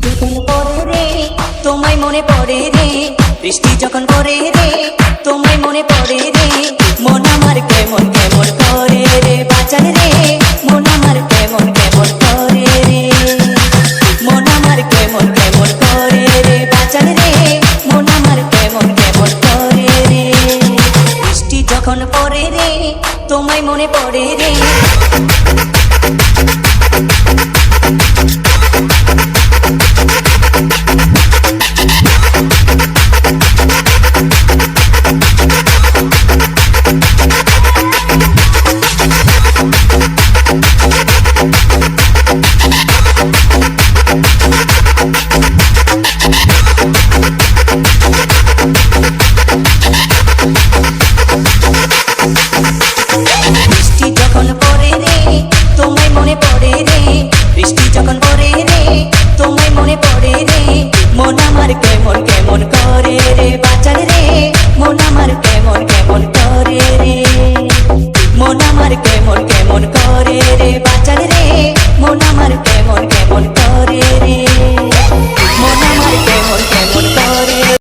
যখন পড়ে রে তোমায় মনে পড়ে রে, বৃষ্টি যখন পড়ে রে তোমায় মনে পড়ে রে, মন আমার কেমন কেমন করে রে বাঁচান রে, মন আমার কেমন কেমন করে রে, মন আমার কেমন কেমন করে রে বাঁচান রে, মন আমার কেমন কেমন করে রে। বৃষ্টি যখন পড়ে রে তোমায় মনে পড়ে রে। বৃষ্টি যখন পড়ে রে তোমায় মনে পড়ে রে, বৃষ্টি যখন পড়ে রে তোমায় মনে পড়ে রে, মন আমার কেমন কেমন করে রে বাঁচান রে, মন আমার কেমন কেমন করে রে, মন আমার কেমন কেমন করে